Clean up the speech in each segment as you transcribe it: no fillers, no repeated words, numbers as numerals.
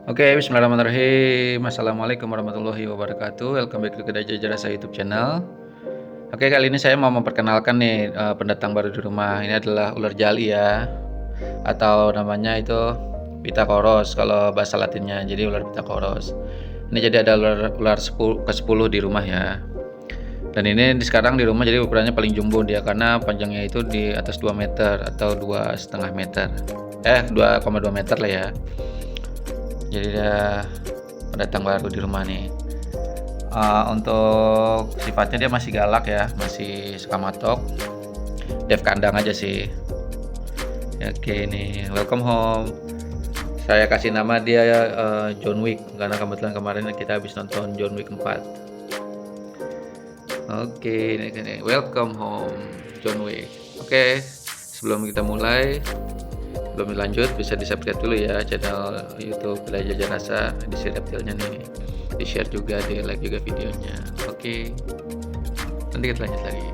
Oke, bismillahirrahmanirrahim. Assalamualaikum warahmatullahi wabarakatuh. Welcome back to Kedai Jajarasa YouTube channel. Oke, kali ini saya mau memperkenalkan nih pendatang baru di rumah. Ini adalah ular jali ya, atau namanya itu Pithecanthropus kalau bahasa Latinnya. Jadi ular Pithecanthropus. Ini jadi ada ular ke-10 di rumah ya. Dan ini sekarang di rumah jadi ukurannya paling jumbo dia karena panjangnya itu di atas 2 meter atau 2,5 meter. 2,2 meter lah ya. Jadi dia pendatang baru di rumah nih. Untuk sifatnya dia masih galak ya, masih suka matok. Dev kandang aja sih. Oke nih, welcome home. Saya kasih nama dia John Wick karena kebetulan kemarin kita habis nonton John Wick 4. Oke, ini welcome home John Wick. Oke, sebelum kita mulai, belum lanjut bisa di subscribe dulu ya channel YouTube Kedai Jajarasa, di share detailnya nih, di share juga, di like juga videonya. Oke, nanti kita lanjut lagi.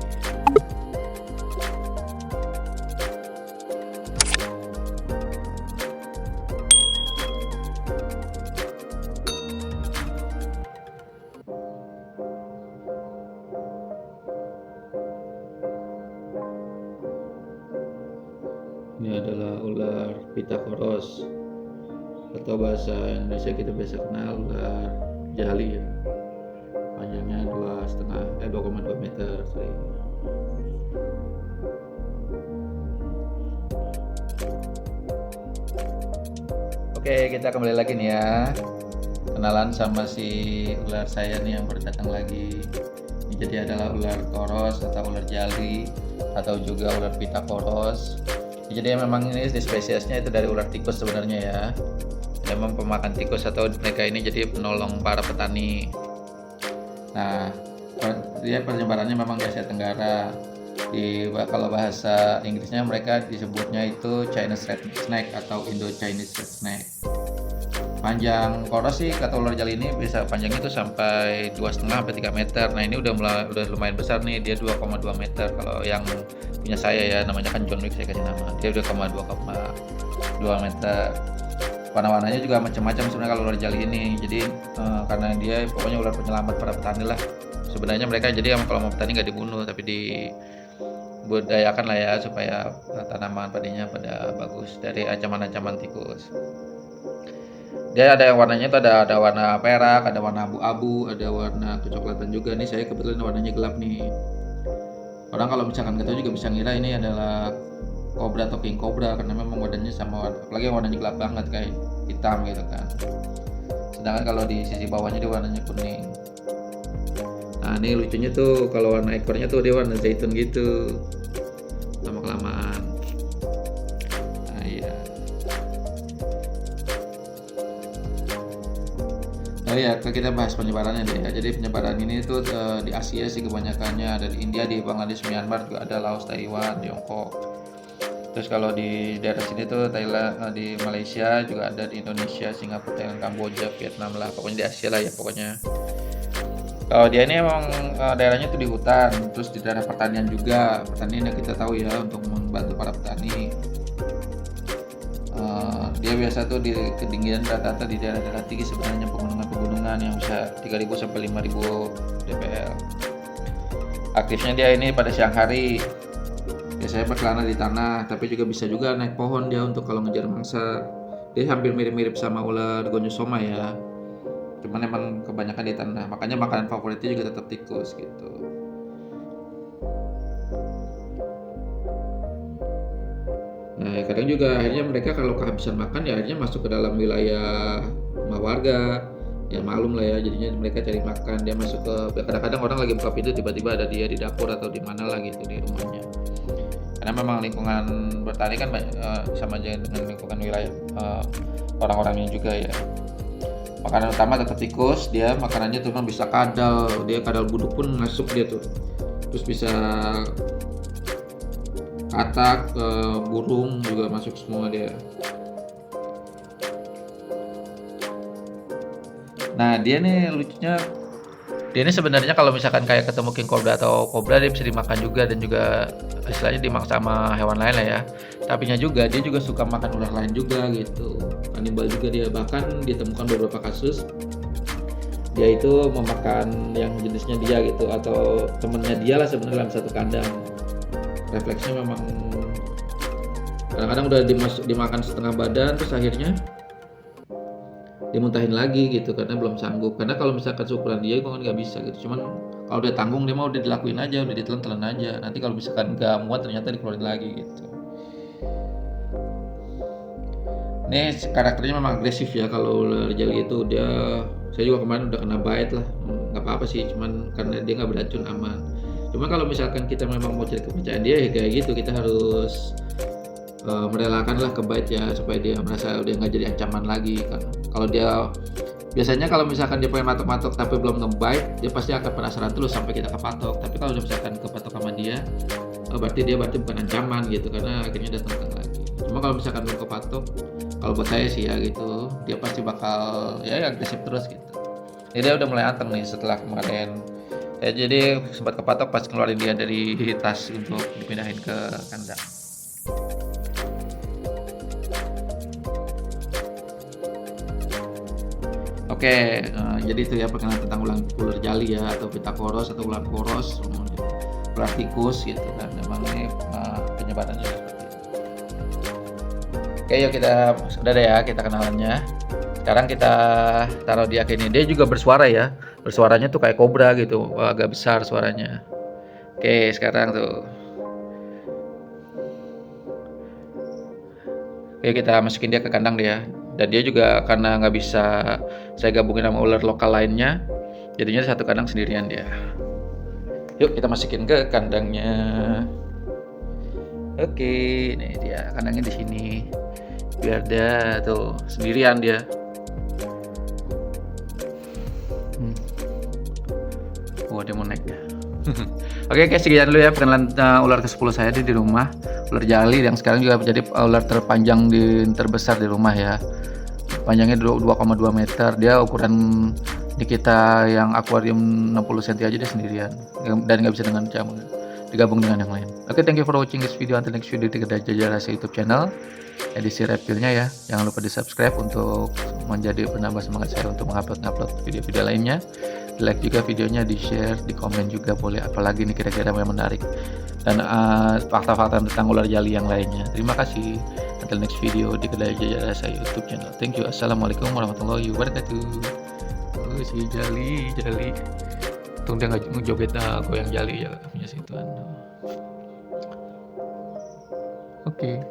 Ini adalah ular Pithecanthropus atau bahasa Indonesia kita biasa kenal ular jali ya. Panjangnya 2,2 meter. Oke, kita kembali lagi nih ya. Kenalan sama si ular saya nih yang baru datang lagi. Ini jadi adalah ular toros atau ular jali atau juga ular Pithecanthropus. Jadi memang ini spesiesnya itu dari ular tikus sebenarnya ya. Memang pemakan tikus atau mereka ini jadi penolong para petani. Nah, dia penyebarannya memang di Asia Tenggara. Kalau bahasa Inggrisnya mereka disebutnya itu Chinese red snake atau Indo-Chinese red snake. Panjang koros sih kata ular jali ini bisa panjangnya itu sampai 2,5 sampai 3 meter. Nah, ini udah lumayan besar nih, dia 2,2 meter. Kalau yang punya saya ya namanya kan John Wick, saya kasih nama. Dia udah 2,2 meter. Warna-warnanya juga macam-macam sebenarnya kalau ular jali ini. Jadi karena dia pokoknya ular penyelamat para petani lah. Sebenarnya mereka jadi kalau mau petani nggak dibunuh tapi dibudayakan lah ya supaya tanaman padinya pada bagus dari ancaman-ancaman tikus. Dia ada yang warnanya itu ada warna perak, ada warna abu-abu, ada warna kecoklatan juga. Nih saya kebetulan warnanya gelap nih. Orang kalau misalkan nggak tahu juga bisa ngira ini adalah cobra atau king cobra karena memang warnanya sama, apalagi warnanya gelap banget kayak hitam gitu kan. Sedangkan kalau di sisi bawahnya dia warnanya kuning. Nah ini lucunya tuh kalau warna ekornya tuh dia warna zaitun gitu lama kelamaan. Nah iya. Oh ya, kita bahas penyebarannya deh ya. Jadi penyebaran ini tuh di Asia sih kebanyakannya, ada di India, di Bangladesh, Myanmar juga ada, Laos, Taiwan, Tiongkok. Terus kalau di daerah sini tuh Thailand, di Malaysia juga ada, di Indonesia, Singapura, Thailand, Kamboja, Vietnam lah, pokoknya di Asia lah ya pokoknya. Kalau dia ini emang daerahnya tuh di hutan, terus di daerah pertanian juga. Pertanian yang kita tahu ya untuk membantu para petani. Dia biasa tuh di ketinggian rata-rata di daerah-daerah tinggi sebenarnya, pegunungan yang bisa 3.000 sampai 5.000 dpl. Aktifnya dia ini pada siang hari. Biasanya berkelana di tanah, tapi juga bisa juga naik pohon dia untuk kalau ngejar mangsa. Dia hampir mirip-mirip sama ular gonyosoma ya. Cuman emang kebanyakan di tanah. Makanya makanan favoritnya juga tetap tikus gitu. Nah, kadang juga akhirnya mereka kalau kehabisan makan ya akhirnya masuk ke dalam wilayah rumah warga. Ya malum lah ya, jadinya mereka cari makan. Dia masuk ke, kadang-kadang orang lagi buka pintu tiba-tiba ada dia di dapur atau di mana lah gitu di rumahnya. Karena memang lingkungan bertani kan sama aja dengan lingkungan wilayah orang-orangnya juga ya. Makanan utama tetap tikus, dia makanannya tuh bisa kadal, dia kadal buduk pun masuk dia tuh. Terus bisa katak, burung juga masuk semua dia. Nah dia nih lucunya, dia ini sebenarnya kalau misalkan kayak ketemu king cobra atau cobra dia bisa dimakan juga dan juga istilahnya dimakan sama hewan lain lah ya. sapinya juga, dia juga suka makan ular lain juga gitu, kanibal juga dia. Bahkan ditemukan beberapa kasus dia itu memakan yang jenisnya dia gitu, atau temennya dia lah sebenarnya dalam satu kandang. Refleksnya memang kadang-kadang udah dimakan setengah badan, terus akhirnya dimuntahin lagi gitu karena belum sanggup. Karena kalau misalkan seukuran dia kok nggak bisa gitu, cuman kalau dia tanggung dia mau udah dilakuin aja, udah ditelan-telan aja. Nanti kalau misalkan nggak muat ternyata dikeluarin lagi gitu. Ini karakternya memang agresif ya kalau ular jali itu. Dia, saya juga kemarin udah kena bite lah, nggak apa-apa sih, cuman karena dia nggak beracun, aman. Cuma kalau misalkan kita memang mau cari kepercayaan dia ya kayak gitu, kita harus merelakan lah ke bite ya, supaya dia merasa udah nggak jadi ancaman lagi kan. Kalau dia biasanya kalau misalkan dia pengen matok-matok tapi belum nge-bite, dia pasti akan penasaran terus sampai kita kepatok. Tapi kalau misalkan kepatok sama dia, berarti bukan ancaman gitu, karena akhirnya datang lagi. Cuma kalau misalkan belum kepatok, kalau buat saya sih ya gitu, dia pasti bakal ya agresif terus gitu. Jadi dia udah mulai anteng nih setelah kemarin. Jadi sempat kepatok pas keluarin dia dari tas untuk dipindahin ke kandang. Oke, jadi itu ya perkenalan tentang ular jali ya, atau Pitacoros atau ular poros, ular tikus gitu kan. Memang ini penyebarannya seperti itu. Oke, yuk kita sudah deh ya kita kenalannya. Sekarang kita taruh dia ini. Dia juga bersuara ya. Bersuaranya tuh kayak kobra gitu, agak besar suaranya. Oke, sekarang tuh. Oke, kita masukin dia ke kandang dia. Dan dia juga karena nggak bisa saya gabungin sama ular lokal lainnya, jadinya satu kandang sendirian dia. Yuk kita masukin ke kandangnya. Oke, nih dia kandangnya di sini. Biar dia tuh sendirian dia. Oh, dia mau naik ya. Oke guys, sekian dulu ya perkenalan ular ke-10 saya di rumah, ular jali yang sekarang juga menjadi ular terpanjang terbesar di rumah ya. Panjangnya 2,2 meter. Dia ukuran di kita yang akuarium 60 cm aja dia sendirian, dan nggak bisa digabung dengan yang lain. Oke, thank you for watching this video. Until next video di Kedai Jajah Rahasia YouTube channel edisi reptilnya ya. Jangan lupa di subscribe untuk menjadi penambah semangat saya untuk mengupload video-video lainnya. Di like juga videonya, di share, di komen juga boleh, apalagi nih kira-kira yang menarik dan fakta-fakta tentang ular jali yang lainnya. Terima kasih. Until next video di Kedai Jajah Rahasia YouTube channel. Thank you. Assalamualaikum warahmatullahi wabarakatuh. Oh, si jali. Untung dia nggak ngejoget goyang jali ya punya situan. Oke.